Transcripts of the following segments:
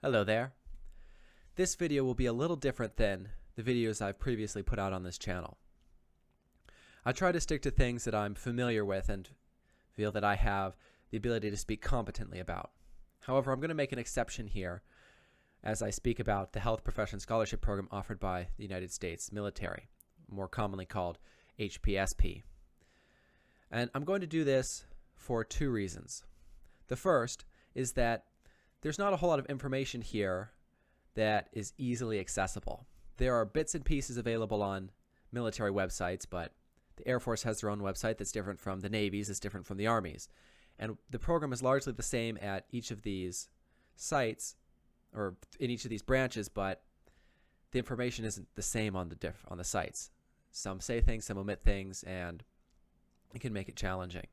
Hello there. This video will be a little different than the videos I've previously put out on this channel. I try to stick to things that I'm familiar with and feel that I have the ability to speak competently about. However, I'm going to make an exception here as I speak about the Health Profession Scholarship Program offered by the United States military, more commonly called HPSP. And I'm going to do this for two reasons. The first is that there's not a whole lot of information here that is easily accessible. There are bits and pieces available on military websites, but the Air Force has their own website that's different from the Navy's, that's different from the Army's. And the program is largely the same at each of these sites, or in each of these branches, but the information isn't the same on the sites. Some say things, some omit things, and it can make it challenging.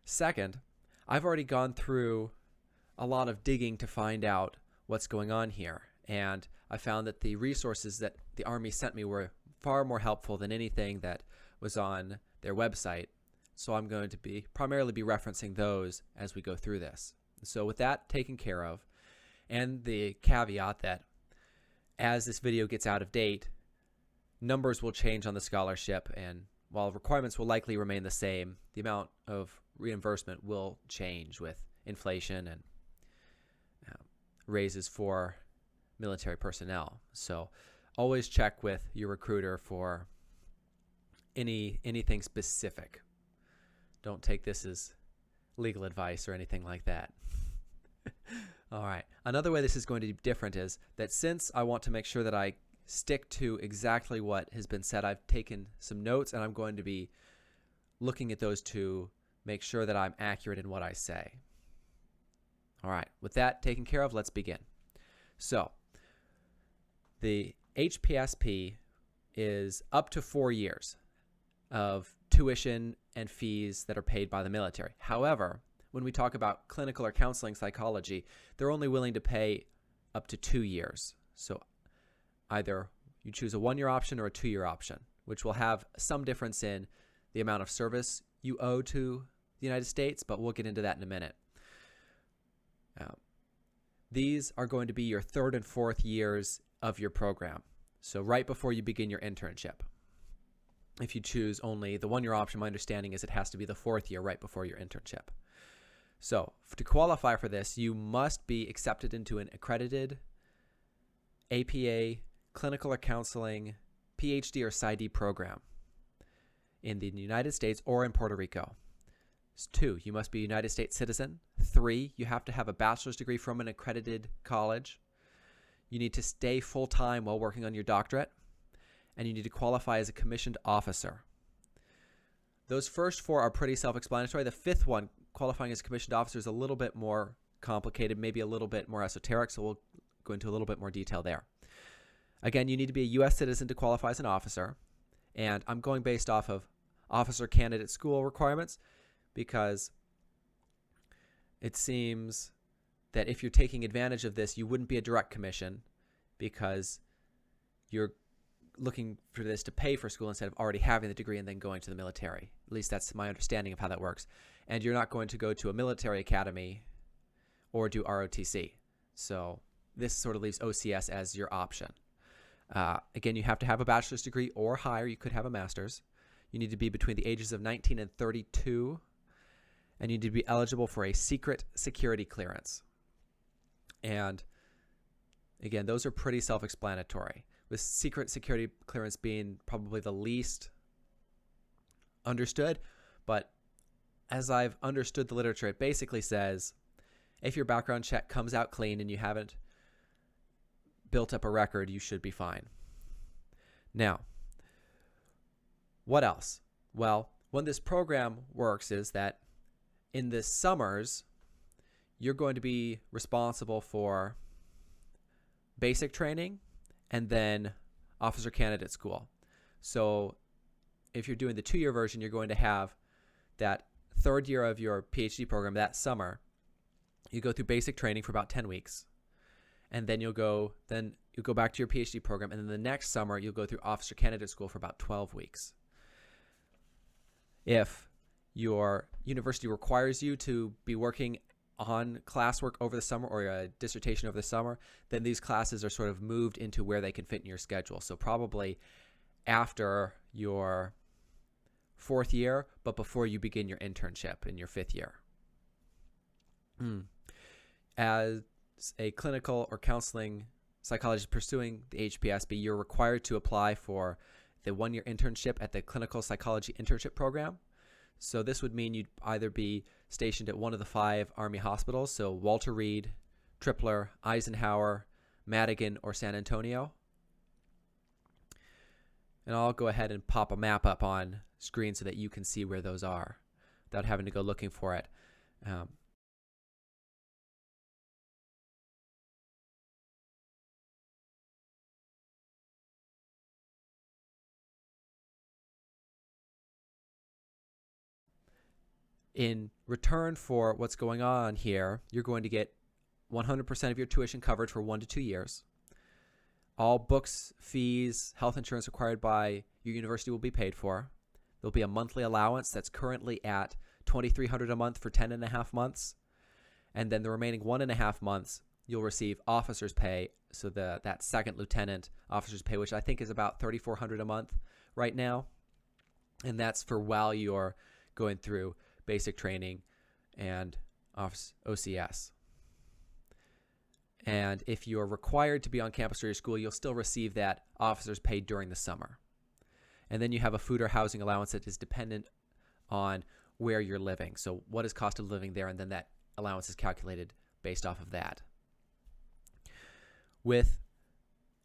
Second, I've already gone through a lot of digging to find out what's going on here, and I found that the resources that the Army sent me were far more helpful than anything that was on their website. So I'm going to primarily be referencing those as we go through this. So with that taken care of, and the caveat that as this video gets out of date, numbers will change on the scholarship, and while requirements will likely remain the same, the amount of reimbursement will change with inflation and raises for military personnel. So always check with your recruiter for anything specific. Don't take this as legal advice or anything like that. All right. Another way this is going to be different is that since I want to make sure that I stick to exactly what has been said, I've taken some notes and I'm going to be looking at those to make sure that I'm accurate in what I say. All right, with that taken care of, let's begin. So, the HPSP is up to 4 years of tuition and fees that are paid by the military. However, when we talk about clinical or counseling psychology, they're only willing to pay up to 2 years. So, either you choose a 1-year option or a 2-year option, which will have some difference in the amount of service you owe to the United States, but we'll get into that in a minute. These are going to be your 3rd and 4th years of your program, so right before you begin your internship. If you choose only the 1-year option, my understanding is it has to be the 4th year right before your internship. So to qualify for this, you must be accepted into an accredited APA clinical or counseling PhD or PsyD program in the United States or in Puerto Rico. 2, you must be a United States citizen. 3, you have to have a bachelor's degree from an accredited college. You need to stay full-time while working on your doctorate. And you need to qualify as a commissioned officer. Those first 4 are pretty self-explanatory. The 5th one, qualifying as a commissioned officer, is a little bit more complicated, maybe a little bit more esoteric, so we'll go into a little bit more detail there. Again, you need to be a U.S. citizen to qualify as an officer. And I'm going based off of officer candidate school requirements, because it seems that if you're taking advantage of this, you wouldn't be a direct commission because you're looking for this to pay for school instead of already having the degree and then going to the military. At least that's my understanding of how that works. And you're not going to go to a military academy or do ROTC. So this sort of leaves OCS as your option. Again, you have to have a bachelor's degree or higher. You could have a master's. You need to be between the ages of 19 and 32. And you need to be eligible for a secret security clearance. And again, those are pretty self-explanatory, with secret security clearance being probably the least understood. But as I've understood the literature, it basically says if your background check comes out clean and you haven't built up a record, you should be fine. Now, what else? Well, when this program works is that in the summers, you're going to be responsible for basic training and then officer candidate school. So if you're doing the 2-year version, you're going to have that 3rd year of your PhD program that summer. You go through basic training for about 10 weeks. And then you'll go back to your PhD program. And then the next summer, you'll go through officer candidate school for about 12 weeks. If your university requires you to be working on classwork over the summer or a dissertation over the summer, then these classes are sort of moved into where they can fit in your schedule. So probably after your 4th year, but before you begin your internship in your 5th year. As a clinical or counseling psychologist pursuing the HPSP, you're required to apply for the 1-year internship at the Clinical Psychology Internship Program. So this would mean you'd either be stationed at one of the 5 Army hospitals, so Walter Reed, Tripler, Eisenhower, Madigan, or San Antonio. And I'll go ahead and pop a map up on screen so that you can see where those are without having to go looking for it. In return for what's going on here, you're going to get 100% of your tuition covered for 1 to 2 years. All books, fees, health insurance required by your university will be paid for. There'll be a monthly allowance that's currently at $2,300 a month for 10.5 months. And then the remaining 1.5 months, you'll receive officer's pay. So that second lieutenant officer's pay, which I think is about $3,400 a month right now. And that's for while you're going through basic training and OCS. And if you're required to be on campus for your school, you'll still receive that officer's pay during the summer. And then you have a food or housing allowance that is dependent on where you're living. So what is cost of living there, and then that allowance is calculated based off of that. With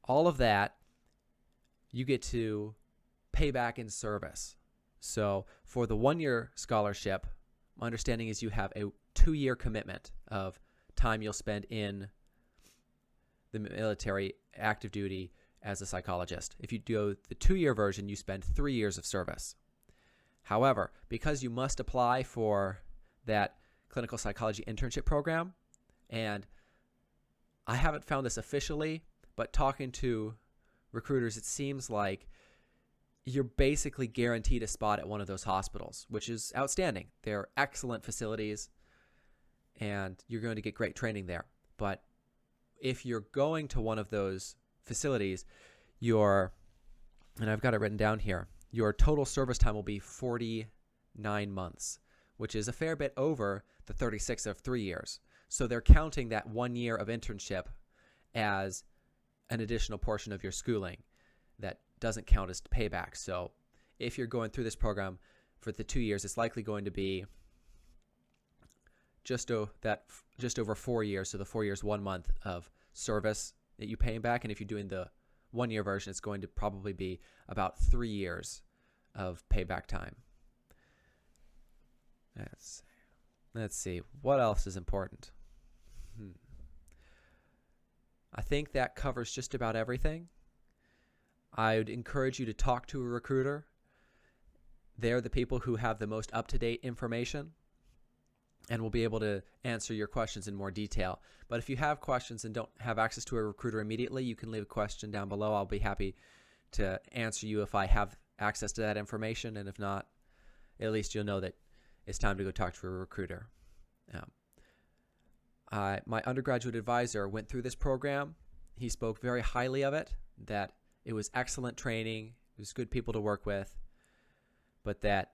all of that, you get to pay back in service. So for the 1-year scholarship, my understanding is you have a 2-year commitment of time you'll spend in the military active duty as a psychologist. If you do the 2-year version, you spend 3 years of service. However, because you must apply for that clinical psychology internship program, and I haven't found this officially, but talking to recruiters, it seems like you're basically guaranteed a spot at one of those hospitals, which is outstanding. They're excellent facilities, and you're going to get great training there. But if you're going to one of those facilities, and I've got it written down here, your total service time will be 49 months, which is a fair bit over the 36 of 3 years. So they're counting that 1 year of internship as an additional portion of your schooling that doesn't count as payback. So if you're going through this program for the 2 years, it's likely going to be just over 4 years. So the 4 years, 1 month of service that you pay back. And if you're doing the 1 year version, it's going to probably be about 3 years of payback time. Let's see. What else is important? I think that covers just about everything. I would encourage you to talk to a recruiter. They're the people who have the most up-to-date information and will be able to answer your questions in more detail. But if you have questions and don't have access to a recruiter immediately, you can leave a question down below. I'll be happy to answer you if I have access to that information, and if not, at least you'll know that it's time to go talk to a recruiter. My undergraduate advisor went through this program. He spoke very highly of it, that it was excellent training, it was good people to work with, but that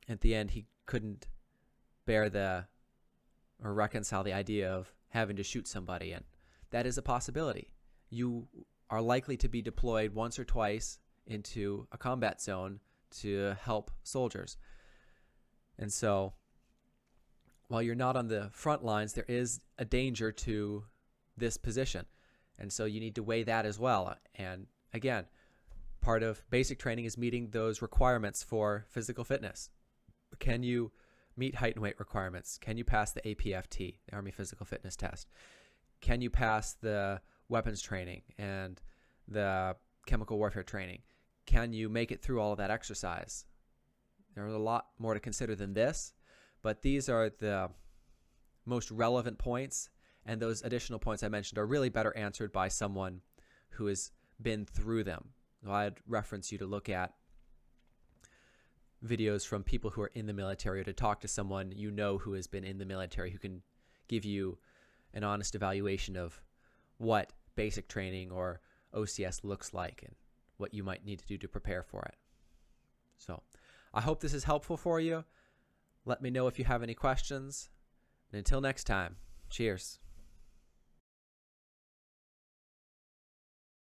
at the end he couldn't bear or reconcile the idea of having to shoot somebody, and that is a possibility. You are likely to be deployed once or twice into a combat zone to help soldiers. And so while you're not on the front lines, there is a danger to this position. And so you need to weigh that as well. And again, part of basic training is meeting those requirements for physical fitness. Can you meet height and weight requirements? Can you pass the APFT, the Army Physical Fitness Test? Can you pass the weapons training and the chemical warfare training? Can you make it through all of that exercise? There's a lot more to consider than this, but these are the most relevant points, and those additional points I mentioned are really better answered by someone who has been through them. So I'd reference you to look at videos from people who are in the military, or to talk to someone you know who has been in the military, who can give you an honest evaluation of what basic training or OCS looks like and what you might need to do to prepare for it. So I hope this is helpful for you. Let me know if you have any questions. And until next time, cheers.